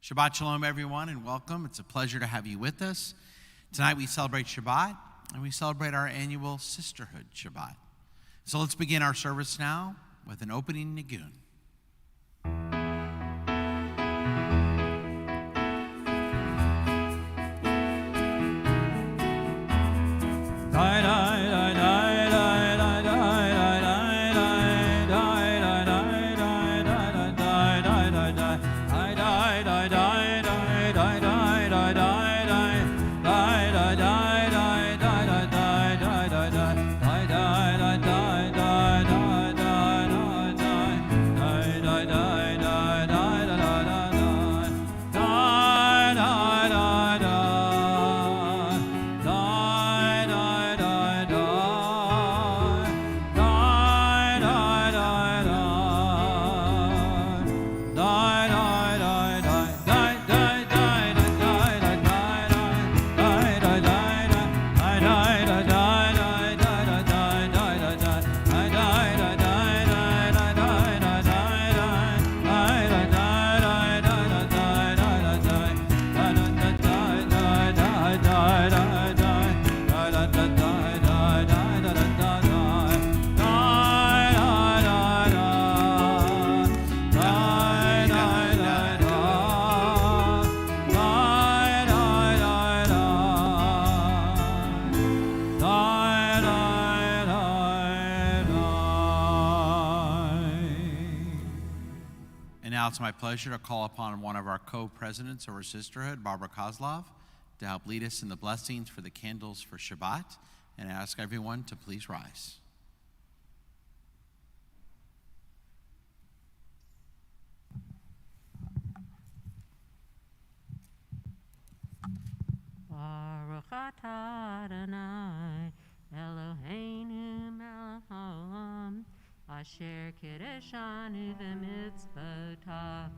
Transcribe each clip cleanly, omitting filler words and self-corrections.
Shabbat Shalom, everyone, and welcome. It's a pleasure to have you with us. Tonight we celebrate Shabbat, and we celebrate our annual Sisterhood Shabbat. So let's begin our service now with an opening nigun. It's my pleasure to call upon one of our co-presidents of our sisterhood, Barbara Kozlov, to help lead us in the blessings for the candles for Shabbat, and ask everyone to please rise. Baruch atah Adonai Eloheinu melech haolam Asher kiddushanu v'mitzvotav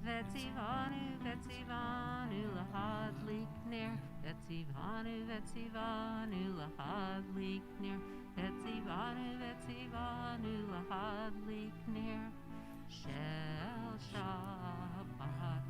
Vetzivanu lahadlik ner Vetzivanu lahadlik ner Vetzivanu lahadlik ner Shel Shabbat.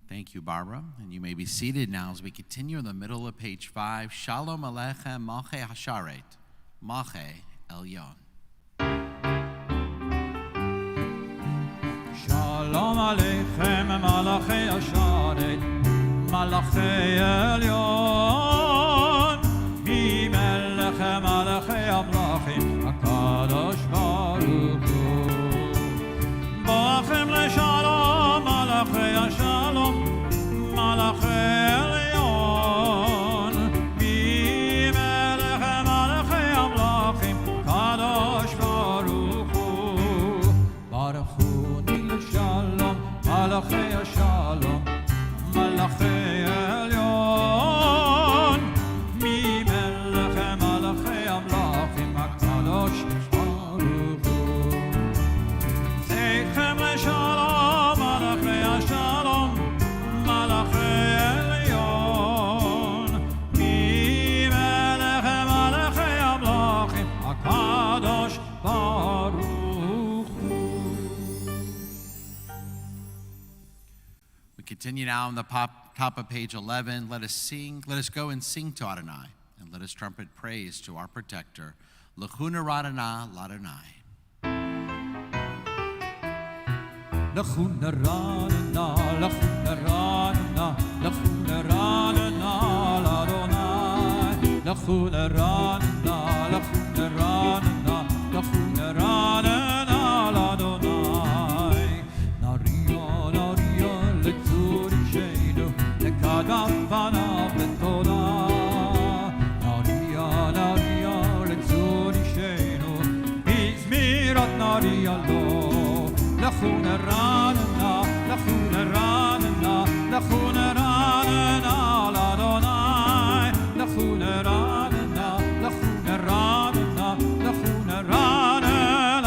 Thank you, Barbara. And you may be seated now as we continue in the middle of page 5. Shalom Aleichem Malchei Hasharet, Malchei Elyon. Shalom Aleichem Malchei Hasharet, Malchei Elyon. Mi Melech Malchei Amlachim, HaKadosh Baruch Hu. Bachem LeShalom Malchei Hashalom, Malchei Elyon. Mi Melech Malchei Amlachim, Kadosh Baruch Hu. Baruch Hu Nil Shalom, Malchei Hashalom, Malchei Elyon. Mi Melech Malchei Amlachim, Kadosh Baruch Hu. Zeichem LeShalom, Malchei Hashalom, Malchei Elyon. Mi Melech Malchei Amlachim, HaKadosh Baruch Hu. We continue now on the top of page 11. Let us go and sing to Adonai, and let us trumpet praise to our protector. L'chuna Radana Ladonai. L'chuna Radana, L'chuna Radana, L'chuna Radana Ladonai. L'chuna Radana, L'chuna Radana, L'chuna Radana Ladonai. Naria, Naria, L'tzuri Sheinu, L'kadam Panav L'toda. Naria, Naria, L'tzuri Sheinu, Bizmirat Naria Lo. L'chuna Radana, L'chuna Radana, L'chuna Radana Ladonai. L'chuna Radana, L'chuna Radana, L'chuna Radana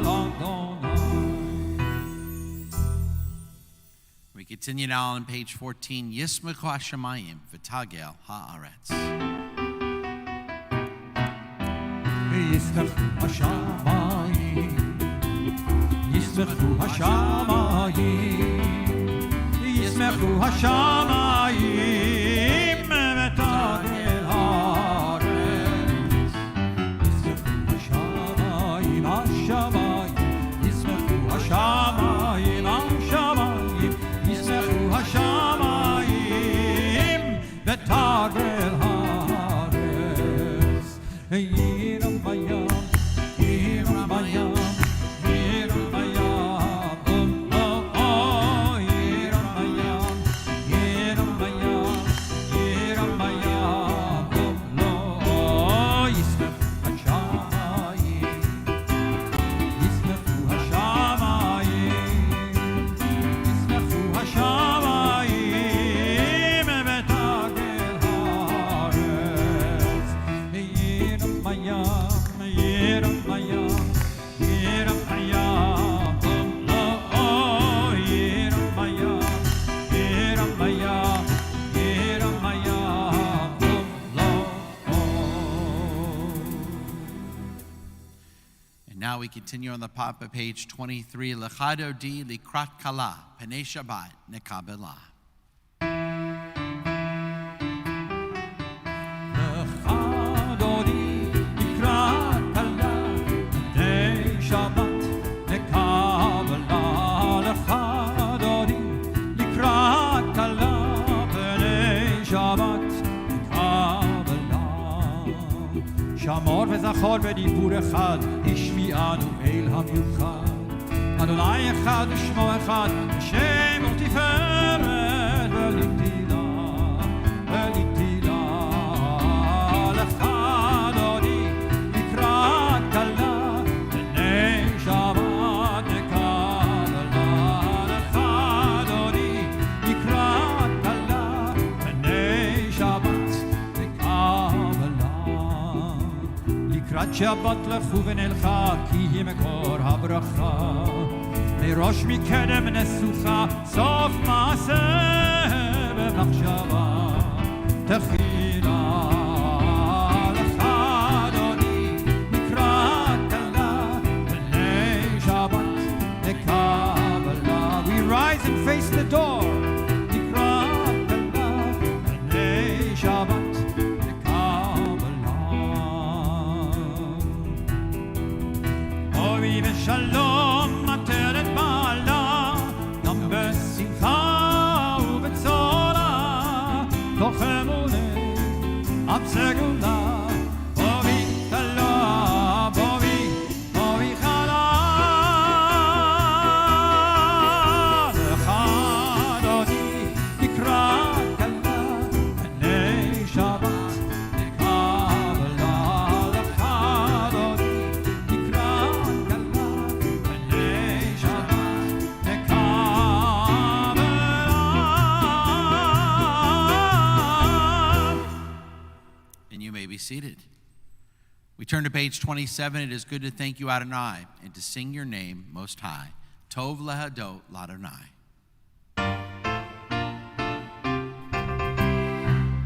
Ladonai. continue now on page 14. Yismechu Hashemayim v'tagel haaretz. ישמחו השמיים, ישמחו השמיים, ישמחו השמיים ותגל הארץ. ישמחו השמיים, השמיים, ישמחו השמיים, השמיים, ישמחו השמיים ותגל הארץ. Now we continue on the top of page 23. Lechado di likrat kala, Penei Shabbat nekabela. שמור וזכור בדיבור אחד, השמיענו אל המיוחד. אדוני אחד ושמו אחד, שם ותפארת ולתהילה, ולתהילה. לך אדוני לקראת כלה, פני שבת נקבלה. לך אדוני לקראת כלה, פני שבת נקבלה. לקראת שבת לכו ונלכה, כי היא מקור הברכה. מראש מקדם נסוכה, סוף מעשה במחשבה. תחילה לך אדוני לקראת כלה, פני שבת נקבלה. We rise and face the door. לקראת כלה, פני שבת ושלום עטרת בעלה, גם בשמחה ובצורה, תוך אמונה עד סגולה. בואי כלה, בואי חלה, לך אדוני לקראת כלה, פני שבת נקבלה. לך אדוני seated. We turn to page 27. It is good to thank you, Adonai, and to sing your name most high. Tov lehadot l'Adonai.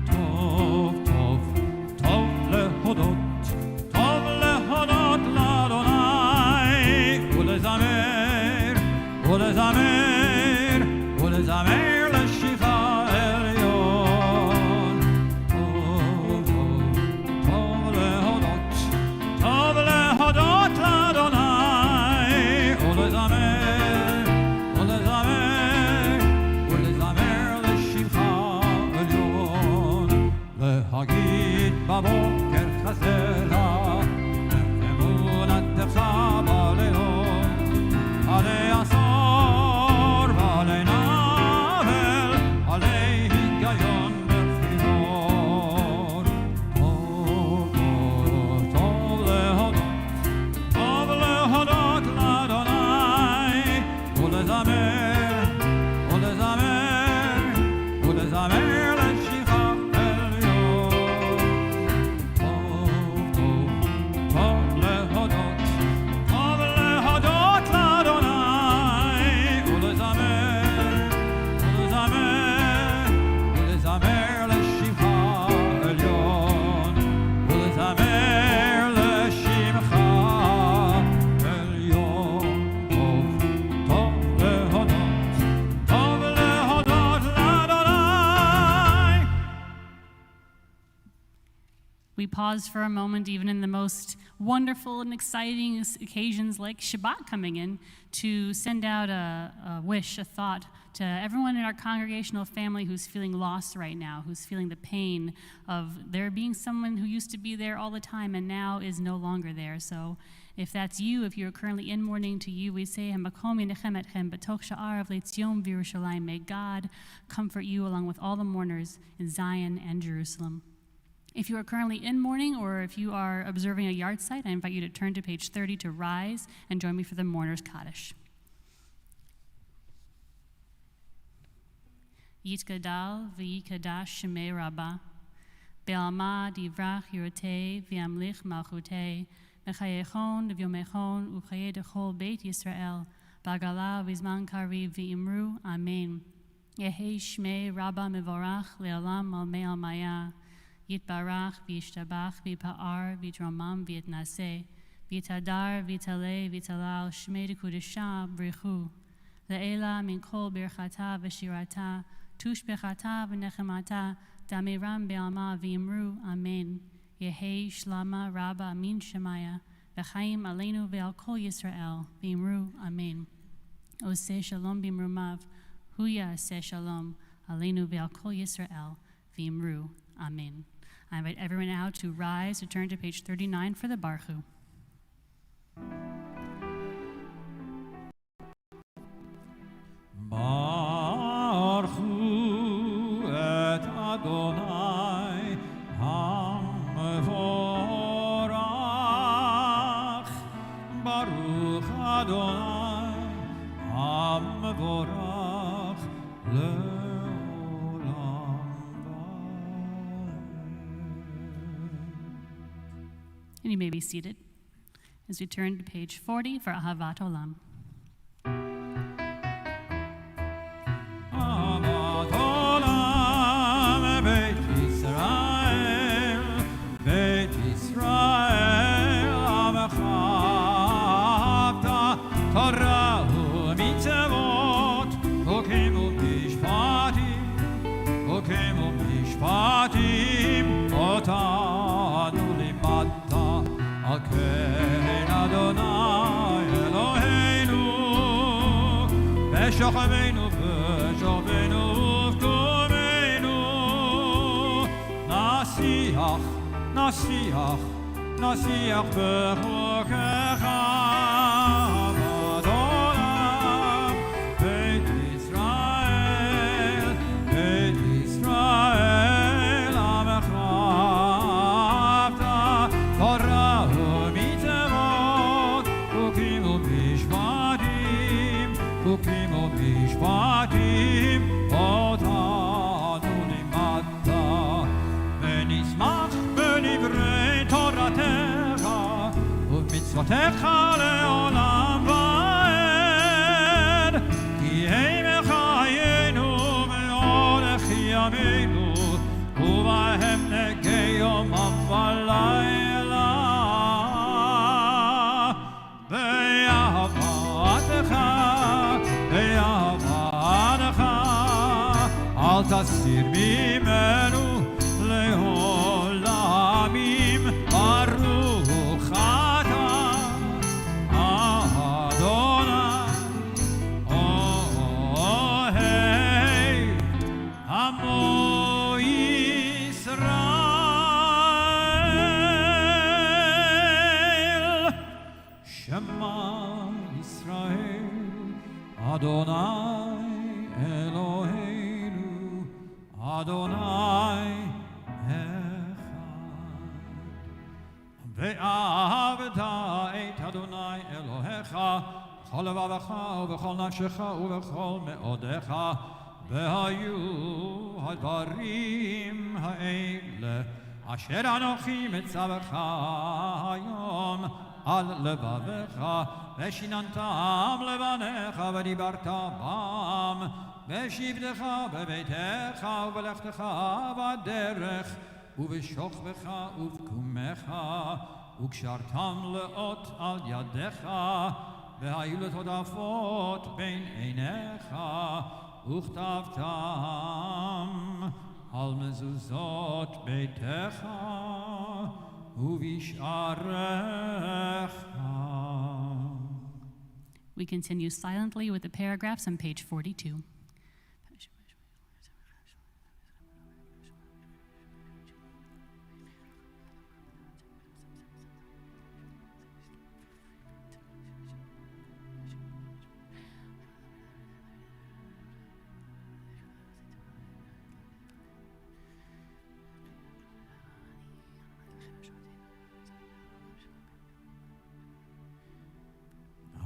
Tov, tov, tov lehodot, tov lehodot l'Adonai. Ulezamer, ulezamer, ulezamer l'shicha elyon. Tov lehodot l'Adonai. Ulezamer, ulezamer, ulezamer l'shicha elyon. להגיד בבוקר חסרה, אמונתך בלילות, עלי עשור ועלי נבל, עלי היגיון בבחינות. טוב להודות לאדוני, ולזמר, ולזמר, ולזמר לשבחה We pause for a moment, even in the most wonderful and exciting occasions like Shabbat coming in, to send out a wish, a thought to everyone in our congregational family who's feeling lost right now, who's feeling the pain of there being someone who used to be there all the time and now is no longer there. So if that's you, if you're currently in mourning, to you we say, may God comfort you along with all the mourners in Zion and Jerusalem. If you are currently in mourning or if you are observing a yard site, I invite you to turn to page 30 to rise and join me for the Mourner'S Kaddish. Yitgadal v'yikadash shemei Rabba, be'alma divrach yorotei v'yamlich malchutei, mechayechon v'yomechon u'chayei dechol beit Yisrael, b'agala v'zman kariv v'imru, amen. Yehei shmei Rabba mevorach le'olam al me'al maya, Yitbarach v'yishtabach v'yipa'ar v'yitramam v'yitnaseh, v'yitadar v'yitaleh v'yitalal shmei dekudesha b'richu, le'ela min kol birchata v'shirata, tushbechata v'nechemata, damiram be'alma v'yimru, amen. Yehei shlama Rabba amin shemaya, v'chaim aleinu ve'al kol Yisrael, v'yimru, amen. Oseh shalom b'imrumav, huya aseh shalom, aleinu ve'al kol Yisrael, v'yimru, amen. I invite everyone now to rise, to turn to page 39 for the Barg. Baruchu et Adonai HaMevorach, Baruch Adonai HaMevorach le'olam And you may be seated as we turn to page 40 for Ahavat Olam. Ahavat Olam, Beit Yisrael, Beit Yisrael, Amechavta, Torah u'mitzvot, Chokim u'mishpatim, Chokim u'mishpatim, Otanu limadta, Akein Adonai Eloheinu, B'shochavenu, B'shochavenu, V'kumenu, Nasiach, Nasiach, Nasiach b'chokecha, Ahavat Olam, Beit Yisrael, Beit Yisrael, Amechavta, Torah u'mitzvot, Chokim u'mishpatim, Chokim u'mishpatim, Otanu limadta, v'nismach b'divrei Toratecha, u'mitzvotecha le'olam va'ed, ki hei mechayenu me'orech yameinu, u'bahem negei yomam v'layla, be'ahavatcha, be'ahavatcha, al tasir mimenu le'olamim, baruch ata Adonai ohei amo Yisrael. Shema Yisrael, Adonai Eloheinu, Adonai echad. Ve'ahavta et Adonai Elohecha, b'chol levavecha u'b'chol nafshecha u'b'chol me'odecha, ve'hayu hadvarim ha'ele, asher anochi mitzavecha hayom al levavecha, ve'shinantam levanecha ve'dibarta bam, ve'shivdecha bebeitecha u'belechtecha b'derech, u'v'shochvecha u'v'kumecha, u'kshartam le'ot al yadecha, ve'hayu letodafot bein einecha, u'chtavtam על מזוזות ביתך ובשעריך. We continue silently with the paragraphs on page 42.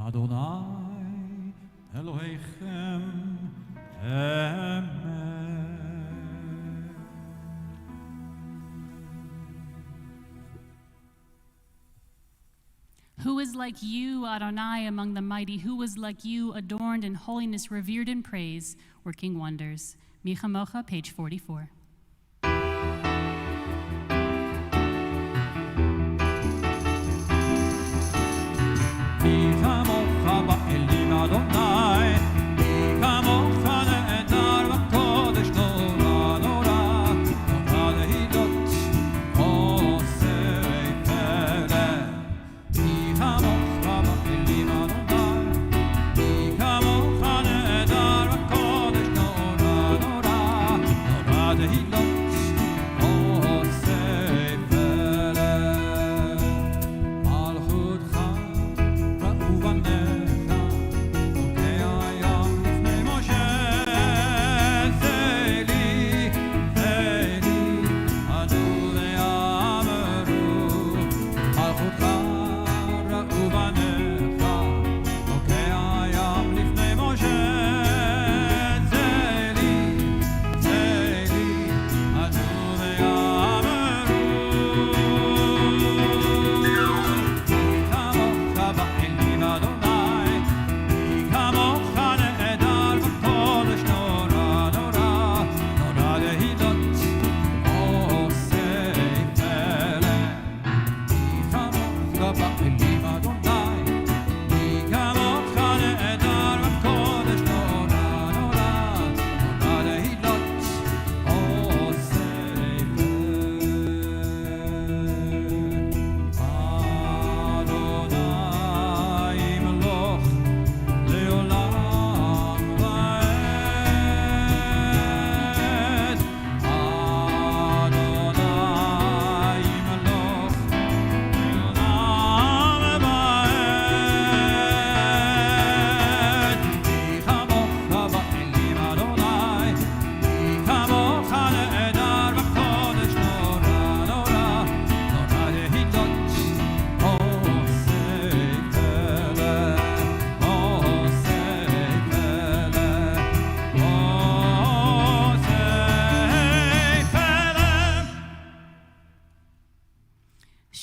Adonai Elohechem Emet. Who is like you, Adonai, among the mighty? Who is like you, adorned in holiness, revered in praise, working wonders? Michamocha, page 44. Adonai, kamoch nehedar v'kodesh nora nora, nora lehilot osei peleh. Kamoch ba'elim Adonai, kamoch nehedar v'kodesh nora nora, nora lehilot osei peleh. Malchutcha ra'u v'neh.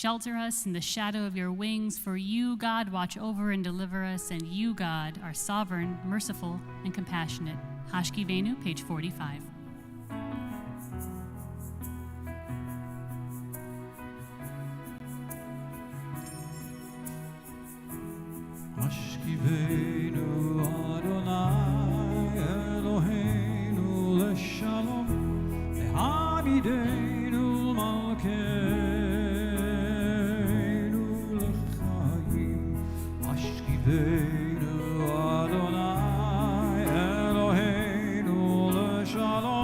Shelter us in the shadow of your wings, for you, God, watch over and deliver us, and you, God, are sovereign, merciful, and compassionate. Hashkivenu, page 45. Hashkivenu Adonai Eloheinu leshalom, lehamidenu malkeinu. Ashkivenu Adonai Eloheinu leshalom.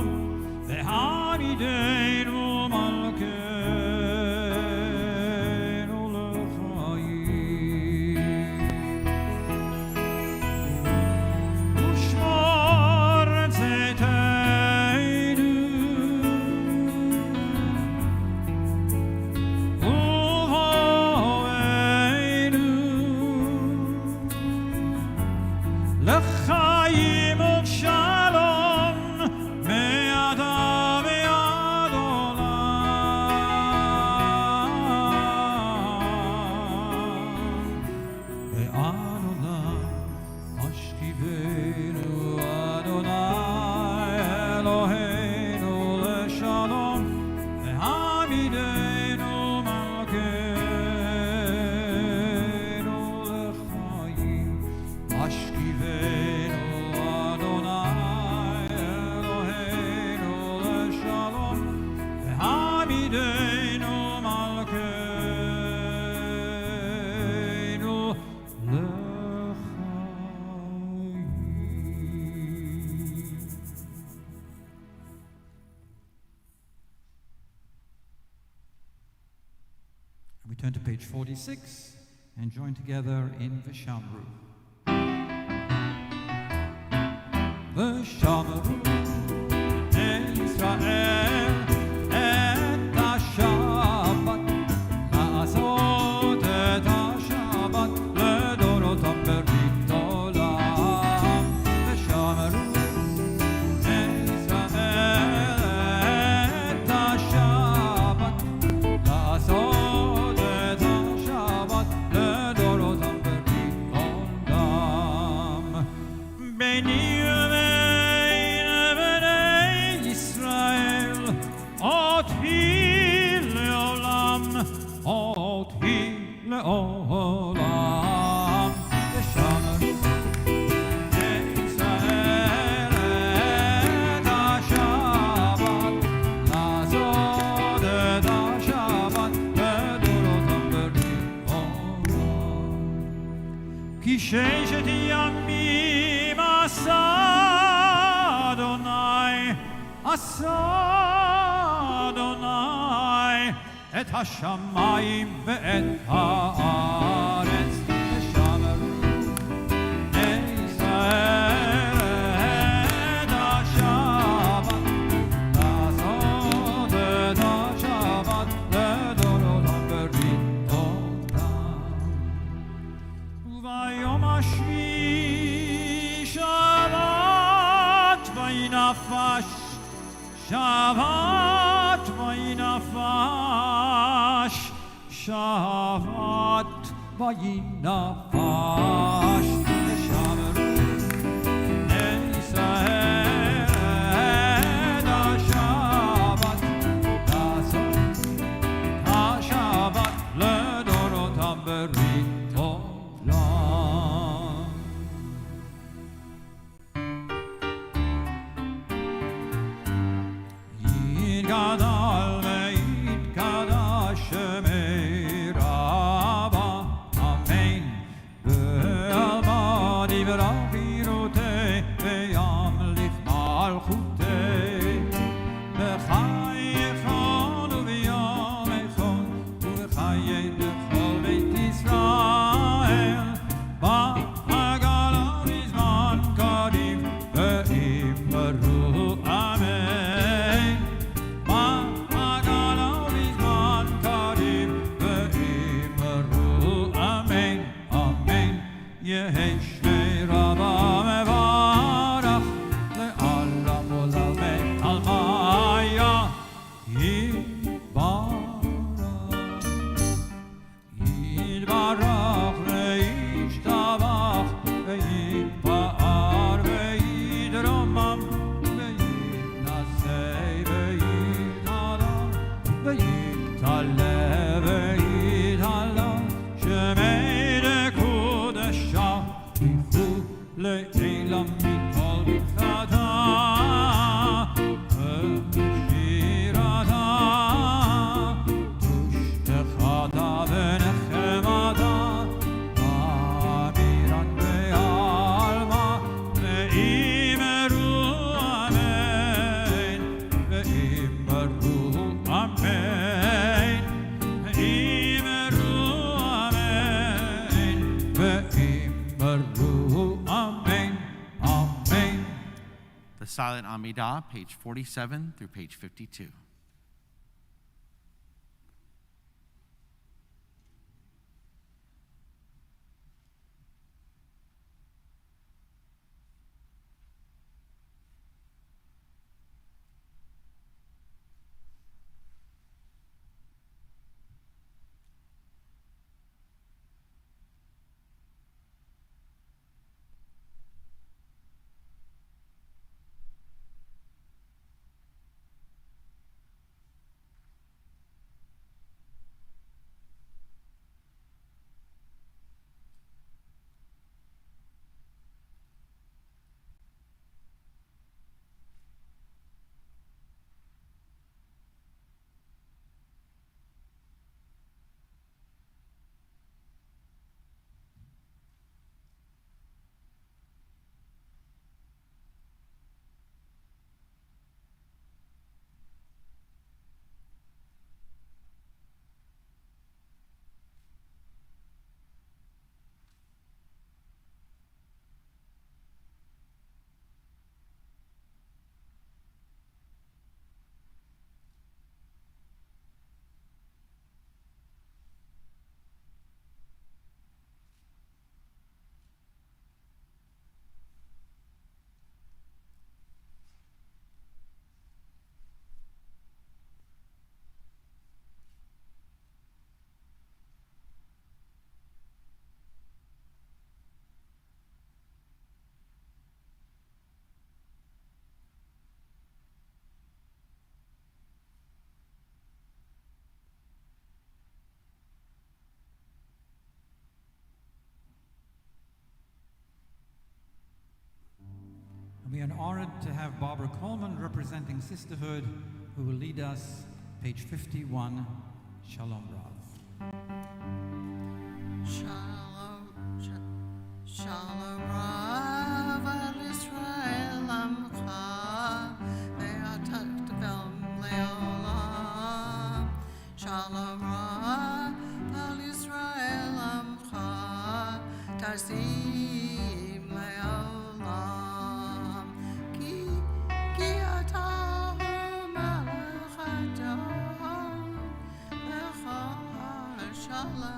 turn to page 46 and join together in V'shamru. V'shamru Israel et ha-Shabbat לעשות את השבת לדורותם ברית עולם. ושמרו ישראל את השבת לעשות את השבת לדורותם ברית עולם. ביני ובין בני ישראל אותי לעולם, אותי לעולם. ושמרו ישראל את השבת לעשות את השבת לדורותם ברית עולם. כי ששת ימים עשה אדוני את השמיים ואת הארץ. ושמרו ישראל את השבת לעשות את השבת לדורותם ברית עולם. וביום השביעי שבת וינפש, שבת וינפש, שבת וינפש. ושמרו ישראל את השבת לעשות השבת לדורותם ברית עולם. יתגדל ויתקדש שמי רבה, אמן. ועלמא דברה חירותי וימליך מלכותי. בחייכון וביומכון ובחיי כל בית ישראל, בעגלה בזמן קריב ואמרו אמן. בעגלה בזמן קריב ואמרו אמן, אמן. יהי שמי רבה מברך לעולם ולעלמי עלמיה יתברך. יתברך וישתבח ויתפאר ויתרומם ויתנשא ויתהלל ויתעלה ויתהלל. שמי לקודשה ייחו לעילם מכל ברכתה ושירתה, תושתחתה ונחמתה, אמירת בעלמא ואמרו אמן, ואמרו אמן, ואמרו אמן, ואמרו אמן, אמן. The silent Amidah, page 47 through page 52. We are honored to have Barbara Coleman representing Sisterhood, who will lead us, page 51, Shalom Rav. Shalom, Shalom Rav al Israel Amcha, Ve'atat Vel Leolam. Shalom Rav al Israel Amcha, Tazim Leolam. Ki atah Melech Adon, Lechol Shalom.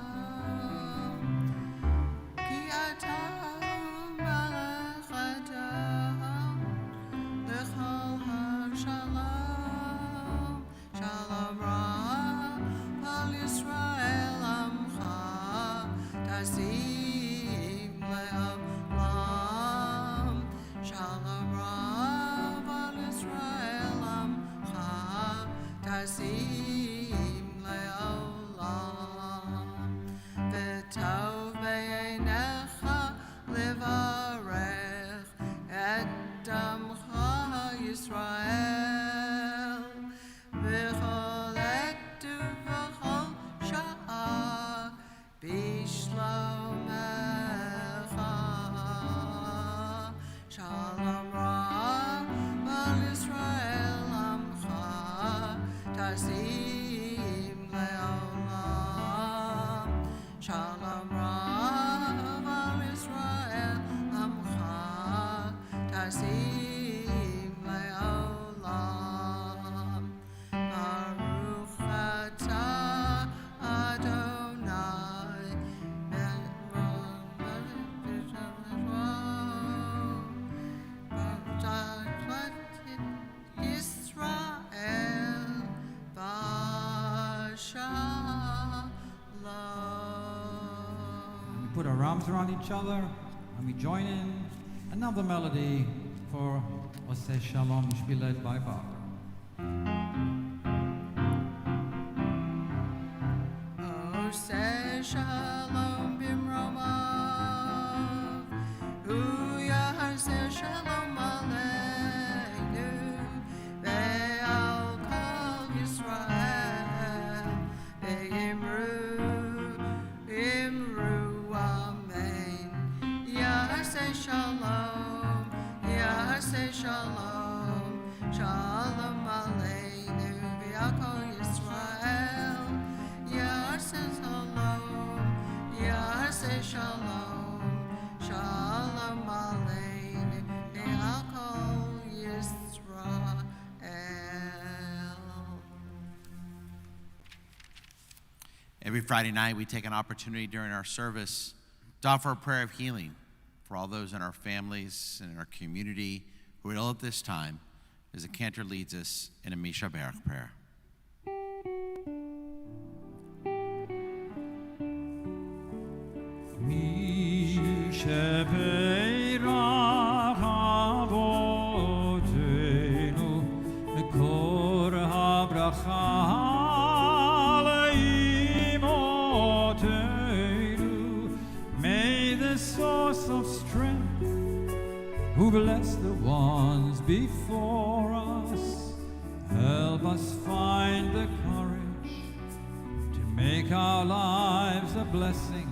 Put our arms around each other and we join in another melody for Oseh Shalom, which will be led by Barg. Oseh Shalom Bimromav, Uyaseh Shalom Aleinu, Ve'al Kol Yisrael, Ve'imru Shalom, Yaseh Shalom, Shalom Aleinu, V'yakol Yisrael, Yaseh Shalom, Yaseh Shalom, Shalom Aleinu, V'yakol Yisrael. Every Friday night, we take an opportunity during our service to offer a prayer of healing for all those in our families and in our community who are ill at this time, as the cantor leads us in a Misha Barg prayer. Misha Barg avotenu, mekor habracha leimotenu. May the source of strength, who bless the ones before us, help us find the courage to make our lives a blessing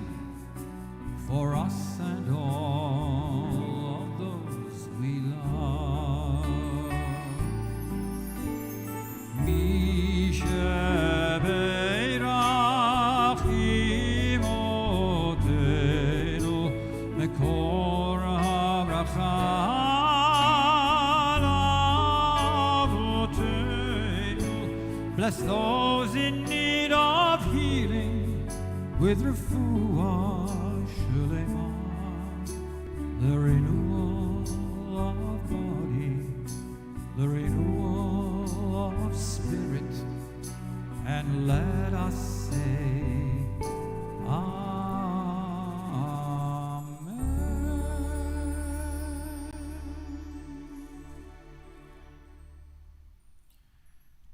for us and all of those we love. Misha Beirach imotenu, mekor habracha avotenu. Bless those in need of healing with refuah shlema, the renewal of body, the renewal of spirit, and let us say Amen.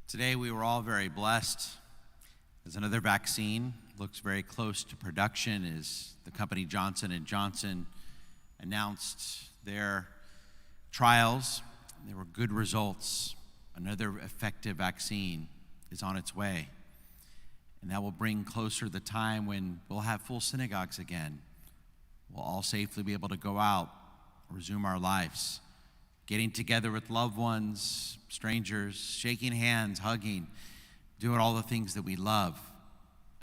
Today we were all very blessed as another vaccine looks very close to production as the company Johnson & Johnson announced their trials. There were good results. Another effective vaccine is on its way. And that will bring closer the time when we'll have full synagogues again. We'll all safely be able to go out, resume our lives, getting together with loved ones, strangers, shaking hands, hugging, doing all the things that we love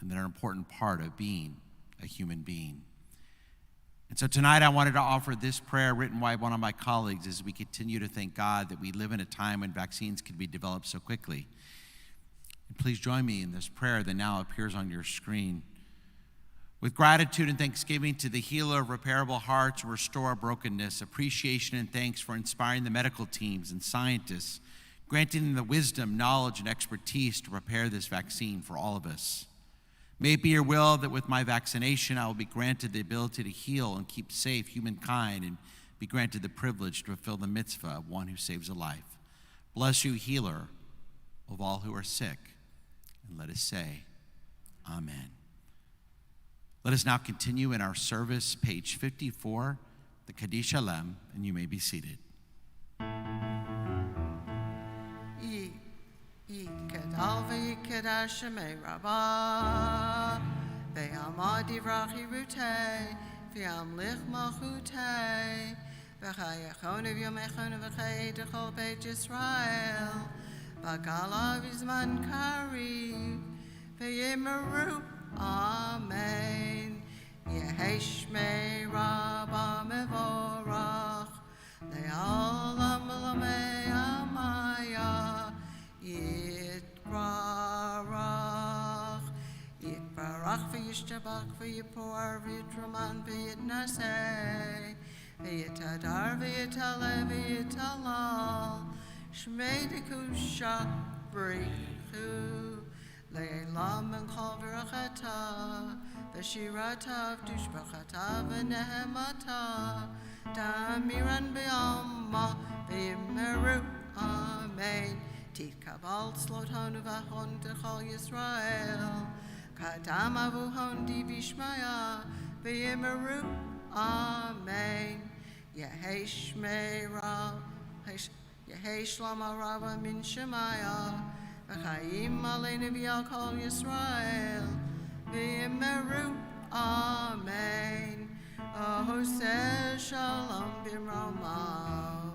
and that are an important part of being a human being. And so tonight I wanted to offer this prayer written by one of my colleagues as we continue to thank God that we live in a time when vaccines can be developed so quickly. And please join me in this prayer that now appears on your screen. With gratitude and thanksgiving to the healer of repairable hearts, restore brokenness, appreciation and thanks for inspiring the medical teams and scientists, granting them the wisdom, knowledge, and expertise to prepare this vaccine for all of us. May it be your will that with my vaccination, I will be granted the ability to heal and keep safe humankind and be granted the privilege to fulfill the mitzvah of one who saves a life. Bless you, healer of all who are sick. And let us say, Amen. Let us now continue in our service, page 54, the Kaddish Shalem, and you may be seated. Yikadal v'yikadash shemei Rabbi, ve'amad yivrach yirutei, ve'amlich malchutei, v'chayachon v'yomechon v'chayei d'chol beit Yisrael, v'galav yizman kariv, ve'yimeru, Amen. Yehi shmei Rabba mevorach, le'olam l'mei amaya, Yitbarach, Yitbarach v'yishtabach v'yipor v'yitraman v'yitnaseh, v'yitadar v'yitale v'yitalal, shmei dekusha b'richu, le'elam and kol v'rachata, v'shirata v'dushbachata v'nehemata, damiran b'yama v'yimeru, Amen. Tikabal slothon v'achon t'chol Yisrael, kadam avuhon divishmaya v'yimeru, Amen. Yehi shmei Yehi shlama Rabba min Shemaya, v'chayim aleinu v'yal kol Yisrael, v'yimeru, Amen. Ohoseh shalom b'mromav,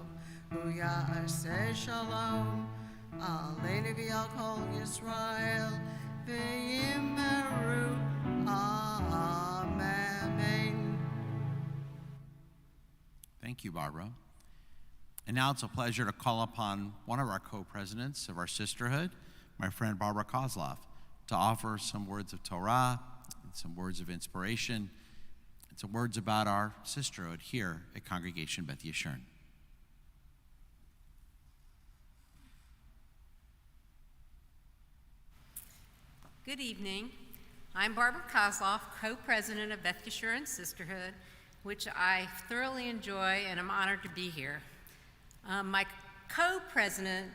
Ya'aseh shalom, aleinu v'yal kol Yisrael, v'yimeru, Amen. Thank you, Barbara. And now it's a pleasure to call upon one of our co-presidents of our sisterhood, my friend Barbara Kozloff, to offer some words of Torah, and some words of inspiration, and some words about our sisterhood here at Congregation Beth Yeshurun. Good evening. I'm Barbara Kozloff, co-president of Beth Yeshurun Sisterhood, which I thoroughly enjoy and I'm honored to be here. My co-president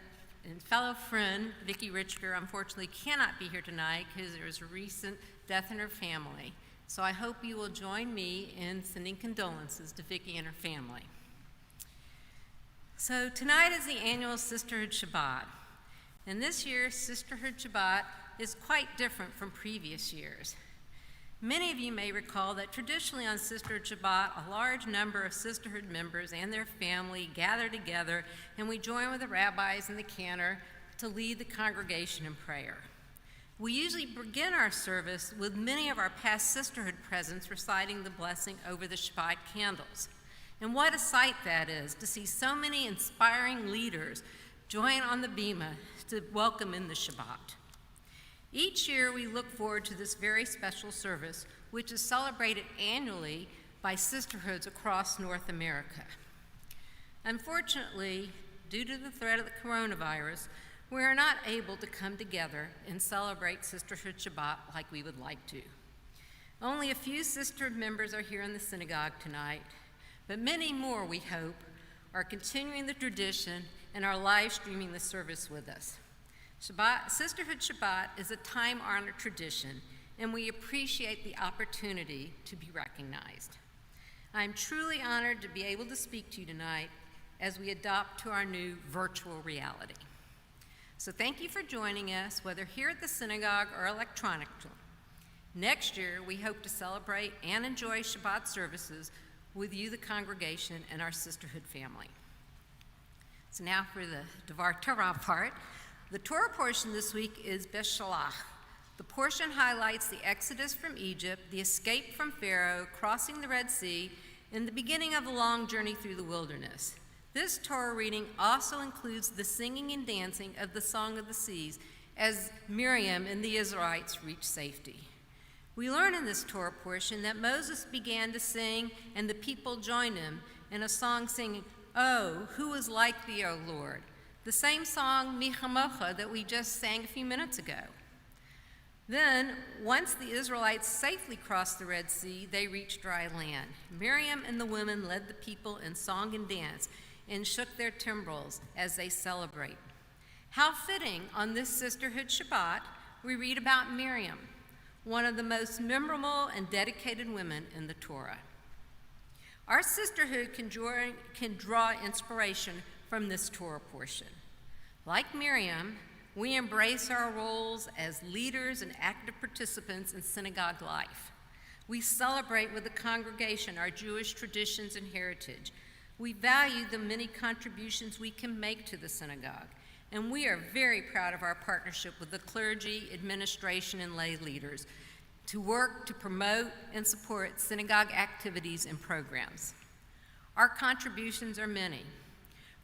and fellow friend, Vicki Richker, unfortunately cannot be here tonight because there was a recent death in her family. So I hope you will join me in sending condolences to Vicki and her family. So tonight is the annual Sisterhood Shabbat. And this year's Sisterhood Shabbat is quite different from previous years. Many of you may recall that traditionally on Sisterhood Shabbat, a large number of sisterhood members and their family gather together, and we join with the rabbis and the cantor to lead the congregation in prayer. We usually begin our service with many of our past sisterhood presents reciting the blessing over the Shabbat candles. And what a sight that is, to see so many inspiring leaders join on the bima to welcome in the Shabbat. Each year, we look forward to this very special service, which is celebrated annually by sisterhoods across North America. Unfortunately, due to the threat of the coronavirus, we are not able to come together and celebrate Sisterhood Shabbat like we would like to. Only a few sisterhood members are here in the synagogue tonight, but many more, we hope, are continuing the tradition and are live streaming the service with us. Sisterhood Shabbat is a time-honored tradition, and we appreciate the opportunity to be recognized. I'm truly honored to be able to speak to you tonight as we adapt to our new virtual reality. So thank you for joining us, whether here at the synagogue or electronically. Next year, we hope to celebrate and enjoy Shabbat services with you, the congregation, and our sisterhood family. So now for the Devar Torah part. The Torah portion this week is Beshalach. The portion highlights the exodus from Egypt, the escape from Pharaoh, crossing the Red Sea, and the beginning of a long journey through the wilderness. This Torah reading also includes the singing and dancing of the Song of the Seas as Miriam and the Israelites reach safety. We learn in this Torah portion that Moses began to sing and the people joined him in a song singing, "Oh, who is like thee, O Lord?" The same song, Mi Chamocha, that we just sang a few minutes ago. Then, once the Israelites safely crossed the Red Sea, they reached dry land. Miriam and the women led the people in song and dance and shook their timbrels as they celebrate. How fitting, on this Sisterhood Shabbat, we read about Miriam, one of the most memorable and dedicated women in the Torah. Our sisterhood can draw inspiration from this Torah portion. Like Miriam, we embrace our roles as leaders and active participants in synagogue life. We celebrate with the congregation our Jewish traditions and heritage. We value the many contributions we can make to the synagogue, and we are very proud of our partnership with the clergy, administration, and lay leaders to work to promote and support synagogue activities and programs. Our contributions are many.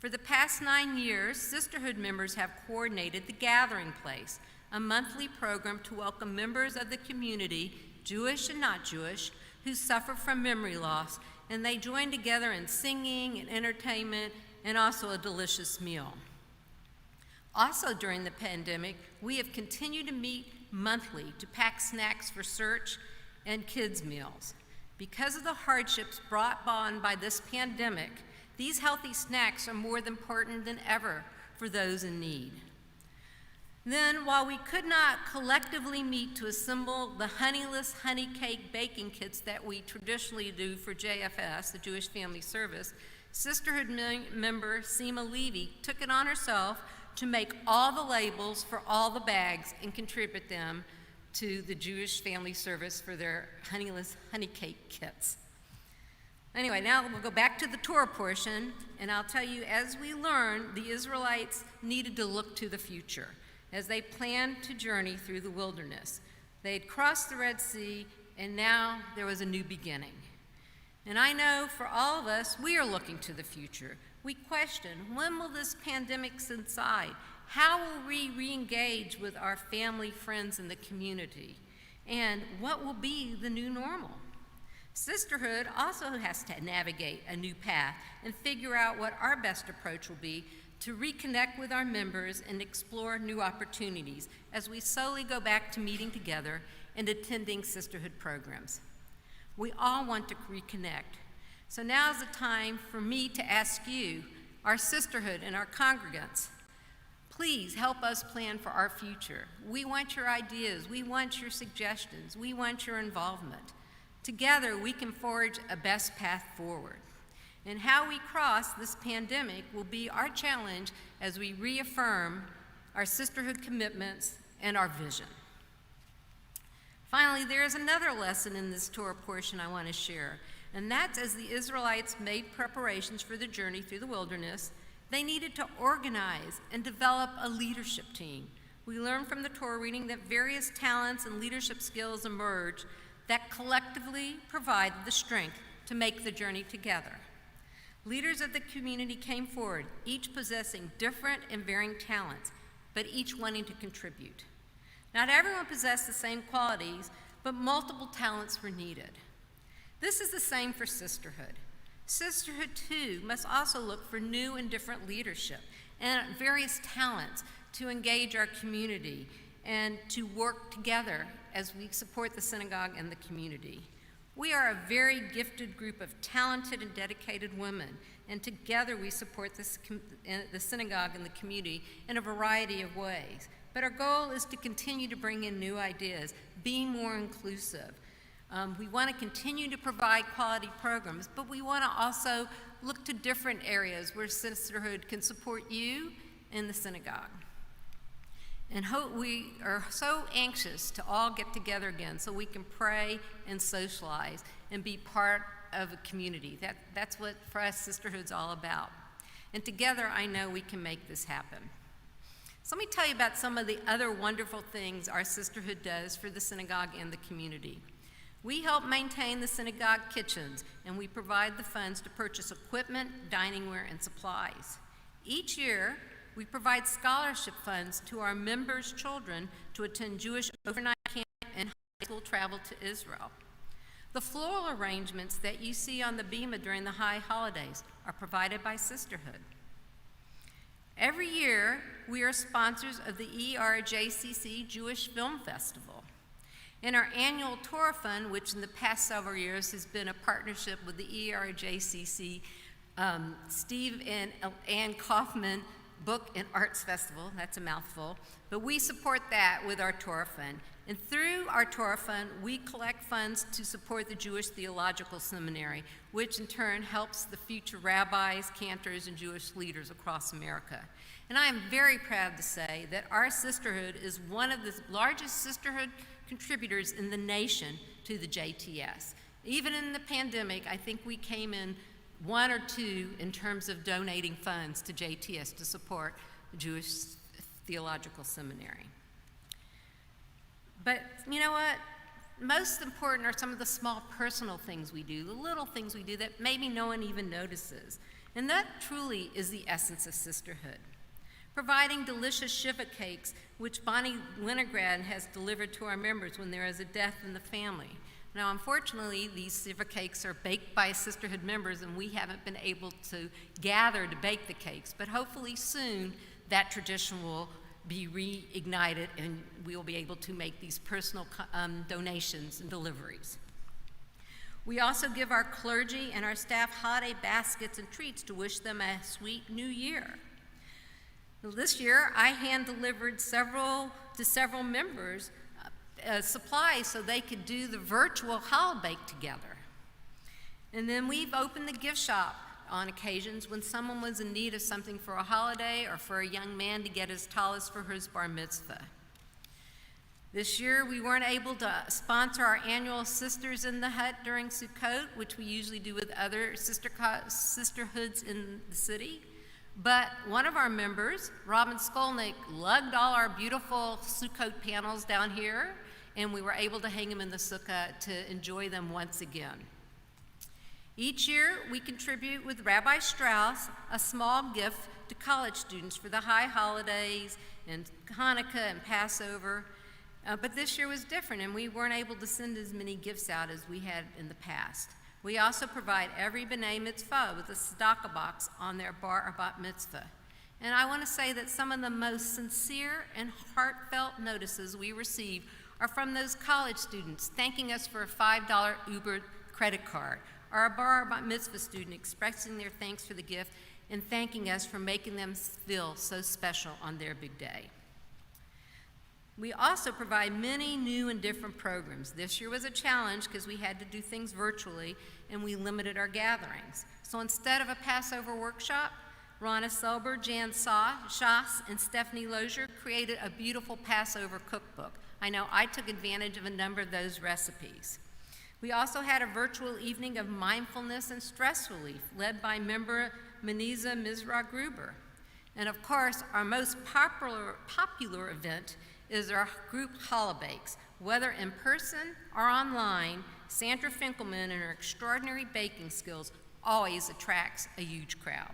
For the past 9 years, Sisterhood members have coordinated the Gathering Place, a monthly program to welcome members of the community, Jewish and not Jewish, who suffer from memory loss, and they join together in singing and entertainment and also a delicious meal. Also during the pandemic, we have continued to meet monthly to pack snacks for search and kids' meals. Because of the hardships brought on by this pandemic, these healthy snacks are more important than ever for those in need. Then, while we could not collectively meet to assemble the honeyless honey cake baking kits that we traditionally do for JFS, the Jewish Family Service, Sisterhood member Seema Levy took it on herself to make all the labels for all the bags and contribute them to the Jewish Family Service for their honeyless honey cake kits. Anyway, now we'll go back to the Torah portion, and I'll tell you, as we learn, the Israelites needed to look to the future as they planned to journey through the wilderness. They had crossed the Red Sea, and now there was a new beginning. And I know for all of us, we are looking to the future. We question, when will this pandemic subside? How will we re-engage with our family, friends, and the community? And what will be the new normal? Sisterhood also has to navigate a new path and figure out what our best approach will be to reconnect with our members and explore new opportunities as we slowly go back to meeting together and attending sisterhood programs. We all want to reconnect. So now is the time for me to ask you, our sisterhood and our congregants, please help us plan for our future. We want your ideas, we want your suggestions, we want your involvement. Together, we can forge a best path forward. And how we cross this pandemic will be our challenge as we reaffirm our sisterhood commitments and our vision. Finally, there is another lesson in this Torah portion I want to share, and that's as the Israelites made preparations for the journey through the wilderness, they needed to organize and develop a leadership team. We learn from the Torah reading that various talents and leadership skills emerged that collectively provided the strength to make the journey together. Leaders of the community came forward, each possessing different and varying talents, but each wanting to contribute. Not everyone possessed the same qualities, but multiple talents were needed. This is the same for sisterhood. Sisterhood, too, must also look for new and different leadership and various talents to engage our community and to work together as we support the synagogue and the community. We are a very gifted group of talented and dedicated women, and together we support the synagogue and the community in a variety of ways. But our goal is to continue to bring in new ideas, be more inclusive. We want to continue to provide quality programs, but we want to also look to different areas where sisterhood can support you in the synagogue. And we are so anxious to all get together again so we can pray and socialize and be part of a community. That's what, for us, sisterhood's all about. And together, I know we can make this happen. So let me tell you about some of the other wonderful things our sisterhood does for the synagogue and the community. We help maintain the synagogue kitchens, and we provide the funds to purchase equipment, dining ware, and supplies. Each year, we provide scholarship funds to our members' children to attend Jewish overnight camp and high school travel to Israel. The floral arrangements that you see on the bima during the high holidays are provided by Sisterhood. Every year, we are sponsors of the ERJCC Jewish Film Festival. And our annual Torah Fund, which in the past several years has been a partnership with the ERJCC Steve and Ann Kaufman Book and Arts Festival, that's a mouthful, but we support that with our Torah Fund. And through our Torah Fund, we collect funds to support the Jewish Theological Seminary, which in turn helps the future rabbis, cantors, and Jewish leaders across America. And I am very proud to say that our sisterhood is one of the largest sisterhood contributors in the nation to the JTS. Even in the pandemic, I think we came in 1 or 2 in terms of donating funds to JTS to support the Jewish Theological Seminary. But you know what? Most important are some of the small personal things we do, the little things we do that maybe no one even notices. And that truly is the essence of sisterhood. Providing delicious Shiva cakes, which Bonnie Winograd has delivered to our members when there is a death in the family. Now, unfortunately, these Shiva cakes are baked by sisterhood members, and we haven't been able to gather to bake the cakes. But hopefully soon, that tradition will be reignited, and we will be able to make these personal donations and deliveries. We also give our clergy and our staff holiday baskets and treats to wish them a sweet new year. This year, I hand-delivered to several members supplies so they could do the virtual challah bake together. And then we've opened the gift shop on occasions when someone was in need of something for a holiday or for a young man to get his talis for his bar mitzvah. This year, we weren't able to sponsor our annual Sisters in the Hut during Sukkot, which we usually do with other sisterhoods in the city. But one of our members, Robin Skolnick, lugged all our beautiful Sukkot panels down here, and we were able to hang them in the sukkah to enjoy them once again. Each year, we contribute with Rabbi Strauss a small gift to college students for the high holidays and Hanukkah and Passover. But this year was different, and we weren't able to send as many gifts out as we had in the past. We also provide every B'nai Mitzvah with a tzedakah box on their bar or bat mitzvah. And I want to say that some of the most sincere and heartfelt notices we receive are from those college students thanking us for a $5 Uber credit card, or a bar or bat mitzvah student expressing their thanks for the gift and thanking us for making them feel so special on their big day. We also provide many new and different programs. This year was a challenge because we had to do things virtually and we limited our gatherings. So instead of a Passover workshop, Rana Selber, Jan Schaas, and Stephanie Lozier created a beautiful Passover cookbook. I know I took advantage of a number of those recipes. We also had a virtual evening of mindfulness and stress relief led by member Maniza Mizra Gruber. And of course, our most popular event is our group challah bakes. Whether in person or online, Sandra Finkelman and her extraordinary baking skills always attracts a huge crowd.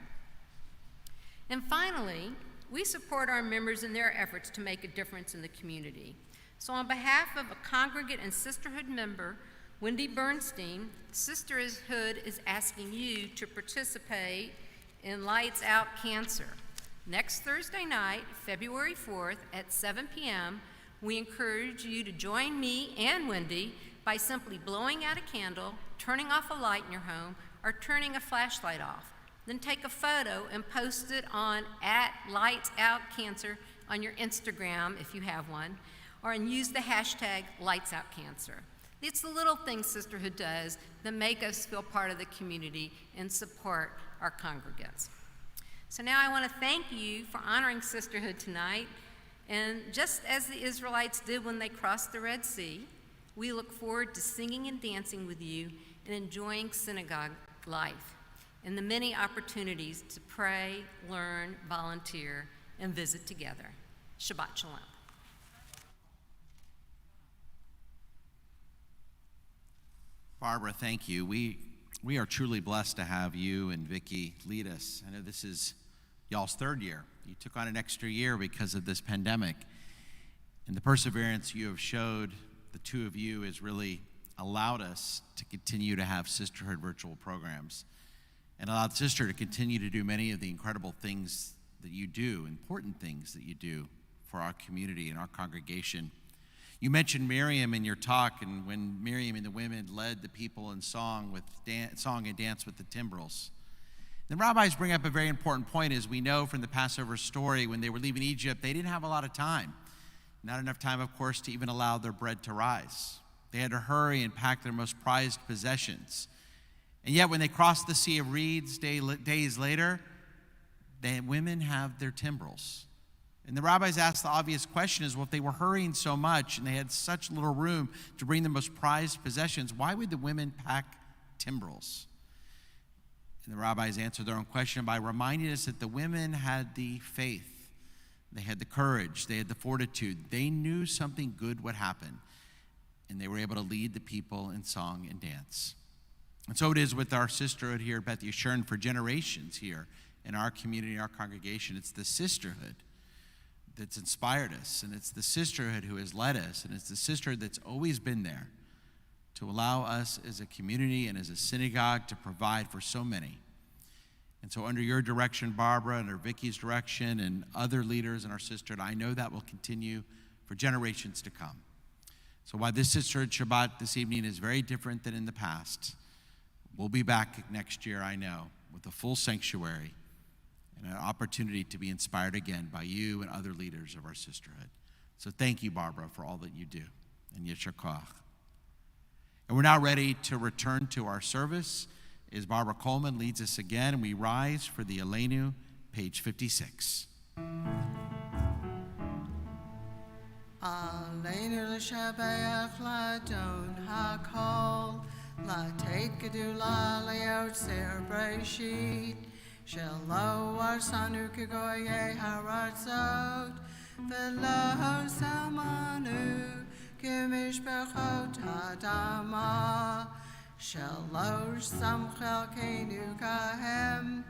And finally, we support our members in their efforts to make a difference in the community. So on behalf of a congregate and sisterhood member, Wendy Bernstein, Sisterhood is asking you to participate in Lights Out Cancer. Next Thursday night, February 4th at 7 p.m., we encourage you to join me and Wendy by simply blowing out a candle, turning off a light in your home, or turning a flashlight off. Then take a photo and post it on @LightsOutCancer on your Instagram if you have one, and use the hashtag LightsOutCancer. It's the little things Sisterhood does that make us feel part of the community and support our congregants. So now I want to thank you for honoring Sisterhood tonight. And just as the Israelites did when they crossed the Red Sea, we look forward to singing and dancing with you and enjoying synagogue life and the many opportunities to pray, learn, volunteer, and visit together. Shabbat Shalom. Barbara, thank you. We are truly blessed to have you and Vicki lead us. I know this is y'all's third year. You took on an extra year because of this pandemic. And the perseverance you have showed, the two of you, has really allowed us to continue to have Sisterhood virtual programs and allowed Sister to continue to do many of the incredible things that you do, important things that you do for our community and our congregation. You mentioned Miriam in your talk, and when Miriam and the women led the people in song and dance with the timbrels. The rabbis bring up a very important point. As we know from the Passover story, when they were leaving Egypt, they didn't have a lot of time. Not enough time, of course, to even allow their bread to rise. They had to hurry and pack their most prized possessions. And yet when they crossed the Sea of Reeds days later, the women have their timbrels. And the rabbis asked the obvious question is, well, if they were hurrying so much and they had such little room to bring the most prized possessions, why would the women pack timbrels? And the rabbis answered their own question by reminding us that the women had the faith, they had the courage, they had the fortitude. They knew something good would happen, and they were able to lead the people in song and dance. And so it is with our sisterhood here at Beth Yeshurun for generations here in our community, our congregation. It's the sisterhood that's inspired us, and it's the sisterhood who has led us, and it's the sisterhood that's always been there to allow us as a community and as a synagogue to provide for so many. And so under your direction, Barbara, under Vicki's direction, and other leaders in our sisterhood, I know that will continue for generations to come. So while this Sisterhood Shabbat this evening is very different than in the past, we'll be back next year, I know, with a full sanctuary and an opportunity to be inspired again by you and other leaders of our sisterhood. So thank you, Barbara, for all that you do. And Yeshar Koach. And we're now ready to return to our service as Barbara Coleman leads us again, and we rise for the Aleinu, page 56. Aleinu l'shabeach l'adon hakol, l'teit gedula le'otzer breshit, shelo arsanu kegoye haratzot, v'lo samanu k'mishpachot hadama, shelo samchel keinu kahem,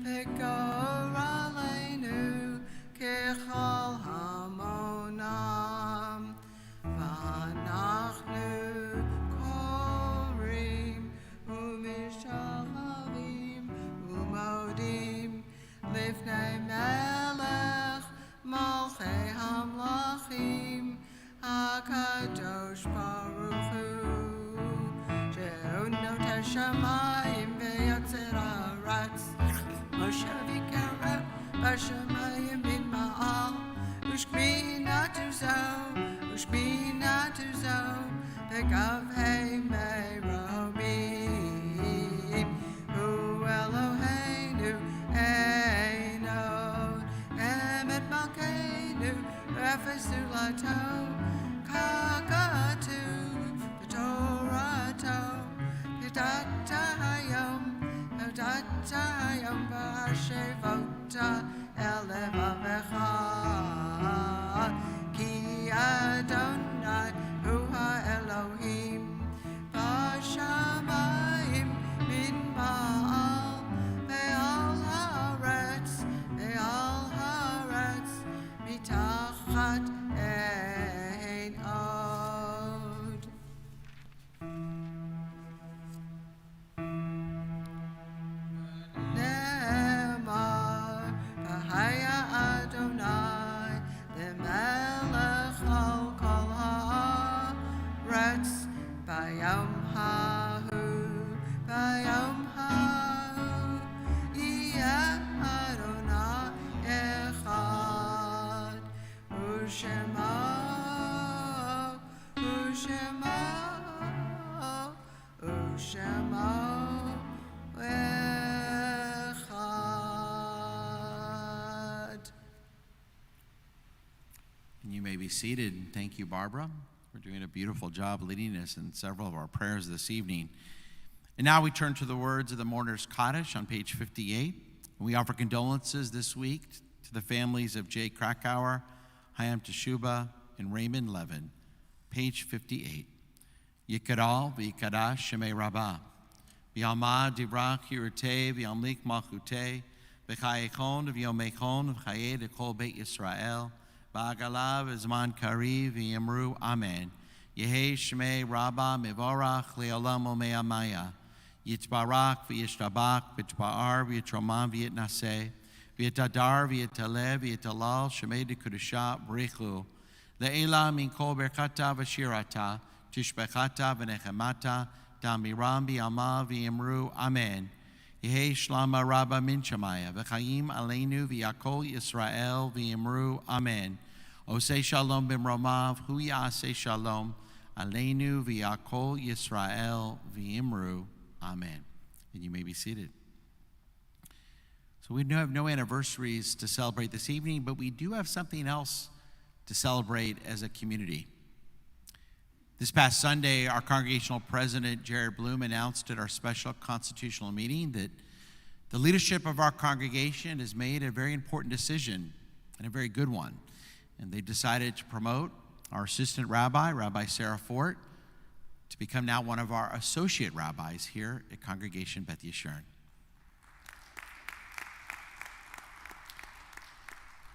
v'gor aleinu kechol hamonam, v'anachnu korim u'mishalavim u'modim lifnei melech malchei hamlachim HaKadosh Baruch Hu she'unot hashamayim ve'yotzer haaretz Moshe v'kareh b'shamayim bin ma'al u'shbinatu zo v'gavhei meromim Hu Eloheinu einod emet malkeinu efesu lato kakatuv v'torato v'datayom v'ashevota elevavecha ki Adonai hu ha'Elohim b'shamayim min ma'al ve'al haaretz mitachat ein od. Ne'emar v'haya Adonai le'melech al kol haaretz bayom hahu yeh Adonai echad u'shema You may be seated. Thank you, Barbara, for doing a beautiful job leading us in several of our prayers this evening. And now we turn to the words of the Mourner'S Kaddish on page 58. We offer condolences this week to the families of Jay Krakauer, Hayam Teshuba, and Raymond Levin. Page 58. Yikadal v'yikadash shemei Rabbah. V'yalma divrach yirutei v'yamlik malchutei. V'chayechon v'yomechon v'chayei dekol beit Yisrael. V'agalav v'zman kariv v'yamru amen. Yehei shemei Rabbah mevorach le'olam u'me'amaya. Yitzbarach v'yishtabach v'yitba'ar v'yitroman v'yitnaseh. V'yitadar v'yitaleh v'yitalal shemei dekudusha b'richu. Le'ela min kol berkata v'shirata. Tishbechata v'nechemata. Damiram v'yalma v'yamru amen. Yehei shlama Rabbah min Shemaya, v'chayim aleinu v'yakol Yisrael v'yimru amen. Osei shalom b'mromav, hu ya'aseh shalom, aleinu v'yakol Yisrael v'yimru amen. And you may be seated. So we have no anniversaries to celebrate this evening, but we do have something else to celebrate as a community. This past Sunday, our congregational president, Jared Bloom, announced at our special constitutional meeting that the leadership of our congregation has made a very important decision, and a very good one. And they decided to promote our assistant rabbi, Rabbi Sarah Fort, to become now one of our associate rabbis here at Congregation Beth Yeshurun.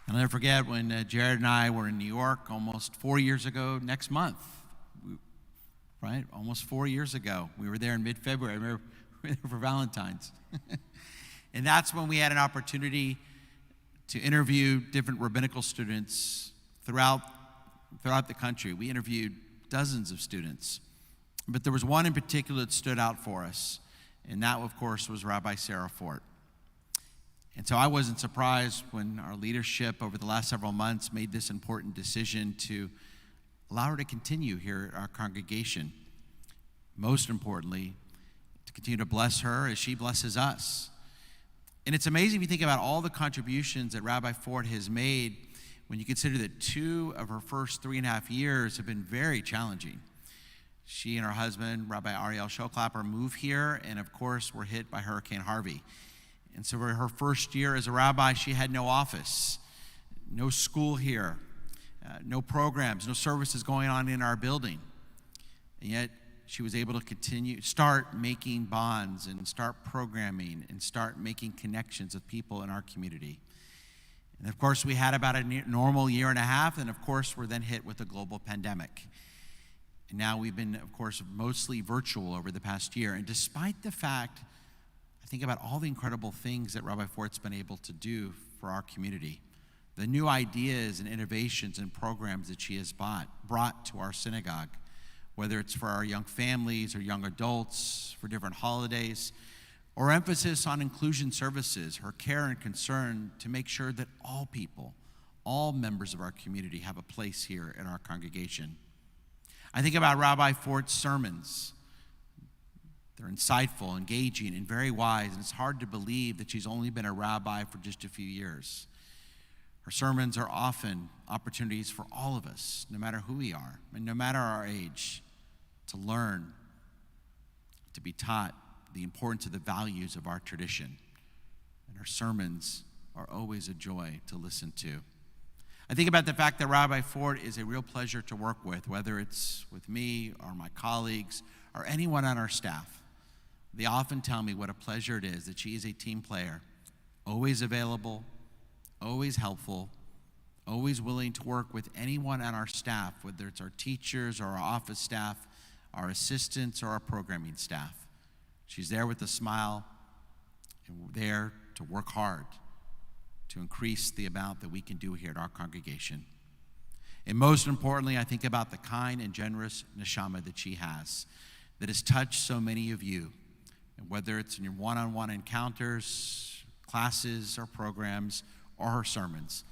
I'll never forget when Jared and I were in New York almost 4 years ago next month. Right? Almost 4 years ago. We were there in mid-February. I remember we were there for Valentine's. And that's when we had an opportunity to interview different rabbinical students throughout the country. We interviewed dozens of students. But there was one in particular that stood out for us, and that, of course, was Rabbi Sarah Fort. And so I wasn't surprised when our leadership over the last several months made this important decision to allow her to continue here at our congregation. Most importantly, to continue to bless her as she blesses us. And it's amazing if you think about all the contributions that Rabbi Fort has made when you consider that 2 of her first 3.5 years have been very challenging. She and her husband, Rabbi Ariel Shoklapper, moved here and, of course, were hit by Hurricane Harvey. And so for her first year as a rabbi, she had no office, no school here. No programs, no services going on in our building. And yet she was able to start making bonds and start programming and start making connections with people in our community. And of course, we had about a normal 1.5 years, and of course, we're then hit with a global pandemic. And now we've been, of course, mostly virtual over the past year. And despite the fact, I think about all the incredible things that Rabbi Fort's been able to do for our community. The new ideas and innovations and programs that she has brought to our synagogue, whether it's for our young families or young adults, for different holidays, or emphasis on inclusion services, her care and concern to make sure that all people, all members of our community have a place here in our congregation. I think about Rabbi Fort's sermons. They're insightful, engaging, and very wise, and it's hard to believe that she's only been a rabbi for just a few years. Her sermons are often opportunities for all of us, no matter who we are, and no matter our age, to learn, to be taught the importance of the values of our tradition. And her sermons are always a joy to listen to. I think about the fact that Rabbi Fort is a real pleasure to work with, whether it's with me or my colleagues or anyone on our staff. They often tell me what a pleasure it is that she is a team player, always available, always helpful, always willing to work with anyone on our staff, whether it's our teachers or our office staff, our assistants or our programming staff. She's there with a smile and there to work hard to increase the amount that we can do here at our congregation. And most importantly, I think about the kind and generous neshama that she has that has touched so many of you. And whether it's in your one-on-one encounters, classes, or programs, or her sermons,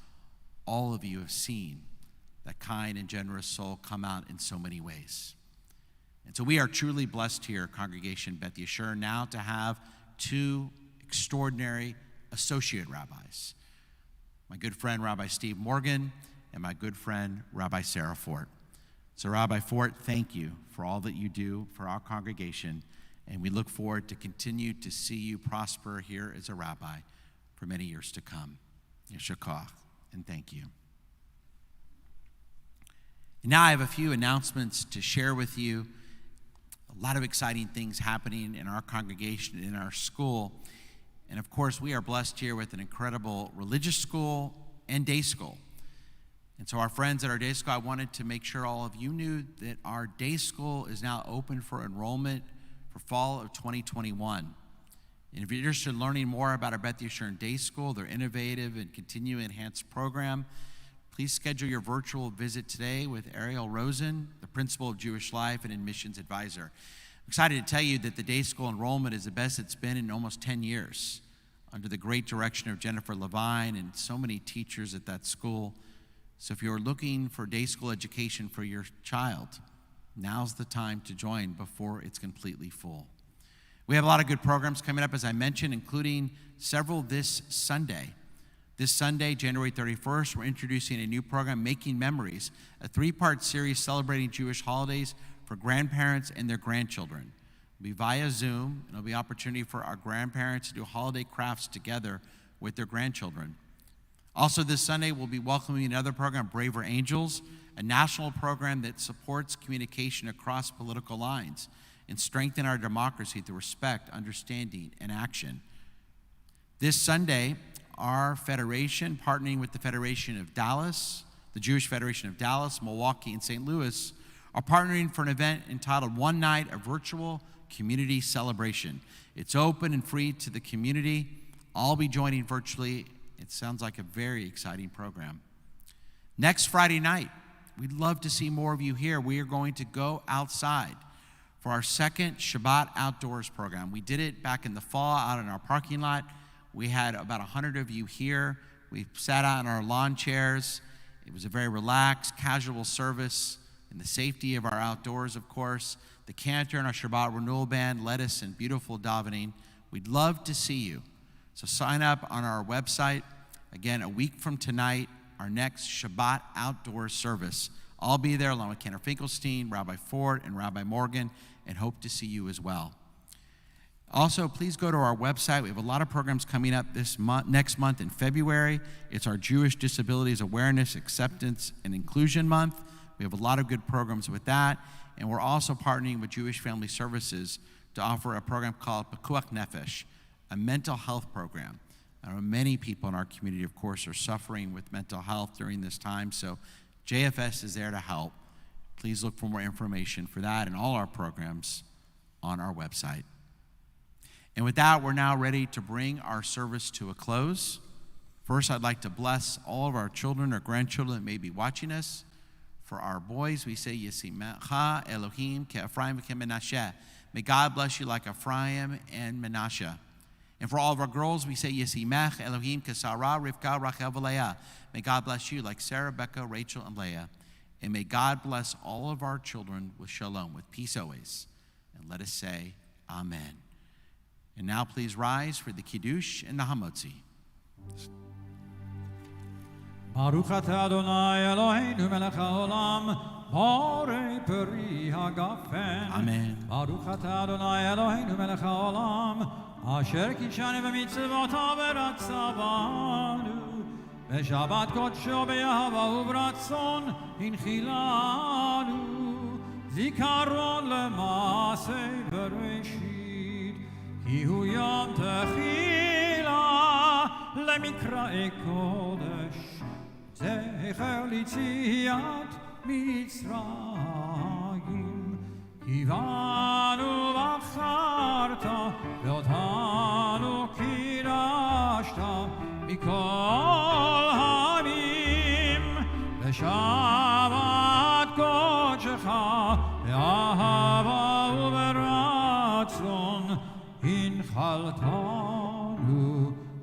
all of you have seen that kind and generous soul come out in so many ways. And so we are truly blessed here at Congregation Beth Yeshurun now to have 2 extraordinary associate rabbis. My good friend, Rabbi Steve Morgan, and my good friend, Rabbi Sarah Fort. So Rabbi Fort, thank you for all that you do for our congregation, and we look forward to continue to see you prosper here as a rabbi for many years to come. Yeshua koach, and thank you. Now I have a few announcements to share with you. A lot of exciting things happening in our congregation, in our school. And of course, we are blessed here with an incredible religious school and day school. And so our friends at our day school, I wanted to make sure all of you knew that our day school is now open for enrollment for fall of 2021. And if you're interested in learning more about our Beth Yeshurun Day School, their innovative and continuing enhanced program, please schedule your virtual visit today with Ariel Rosen, the Principal of Jewish Life and Admissions Advisor. I'm excited to tell you that the day school enrollment is the best it's been in almost 10 years, under the great direction of Jennifer Levine and so many teachers at that school. So if you're looking for day school education for your child, now's the time to join before it's completely full. We have a lot of good programs coming up, as I mentioned, including several this Sunday. This Sunday, January 31st, we're introducing a new program, Making Memories, a 3-part series celebrating Jewish holidays for grandparents and their grandchildren. It'll be via Zoom, and it'll be an opportunity for our grandparents to do holiday crafts together with their grandchildren. Also this Sunday, we'll be welcoming another program, Braver Angels, a national program that supports communication across political lines and strengthen our democracy through respect, understanding, and action. This Sunday, our federation, partnering with the Federation of Dallas, the Jewish Federation of Dallas, Milwaukee, and St. Louis, are partnering for an event entitled One Night, a Virtual Community Celebration. It's open and free to the community. I'll be joining virtually. It sounds like a very exciting program. Next Friday night, we'd love to see more of you here. We are going to go outside for our second Shabbat Outdoors program. We did it back in the fall out in our parking lot. We had about 100 of you here. We sat out in our lawn chairs. It was a very relaxed, casual service in the safety of our outdoors, of course. The cantor and our Shabbat Renewal band led us in beautiful davening. We'd love to see you. So sign up on our website. Again, a week from tonight, our next Shabbat Outdoors service. I'll be there along with Kenner Finkelstein, Rabbi Ford, and Rabbi Morgan, and hope to see you as well. Also, please go to our website. We have a lot of programs coming up this month, next month in February. It's our Jewish Disabilities Awareness, Acceptance, and Inclusion Month. We have a lot of good programs with that. And we're also partnering with Jewish Family Services to offer a program called Pekuach Nefesh, a mental health program. Many people in our community, of course, are suffering with mental health during this time. So JFS is there to help. Please look for more information for that and all our programs on our website. And with that, we're now ready to bring our service to a close. First, I'd like to bless all of our children or grandchildren that may be watching us. For our boys, we say, Yisimecha Elohim ke'Ephraim v'ke'Menashe. May God bless you like Ephraim and Menashe. And for all of our girls, we say, Yisimech Elohim ke'Sarah, Rivka, Rachel, v'Leah. May God bless you like Sarah, Becca, Rachel, and Leah. And may God bless all of our children with shalom, with peace always. And let us say, Amen. And now please rise for the Kiddush and the Hamotzi. Baruch atah Adonai Eloheinu melech haolam, borei peri hagafen. Amen. Baruch atah Adonai Eloheinu melech haolam, asher kishanu b'mitzvotav v'ratzavanu, b'shabbat kodsho b'yahava u'v'ratzon hinchilanu, zikaron l'maaseh bereshit, ki hu yom techila lemikra'ei kodesh. זכר ליציאת מצרים, כי בנו בחרת ואותנו קידשת מכל העמים, בשבת קודשך באהבה וברצון הנחלתנו.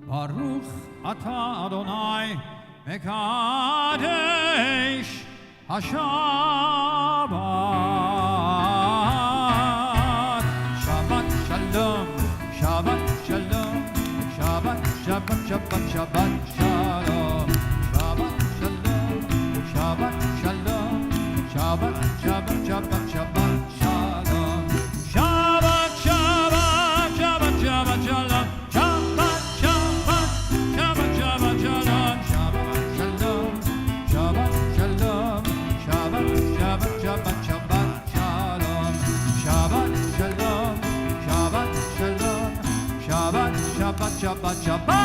ברוך אתה אדוני Mekadesh HaShabbat. Shabbat Shalom, Shabbat Shalom, Shabbat, Shabbat, Shabbat, Shabbat Shalom, Shabbat Shalom, Shabbat, Shabbat.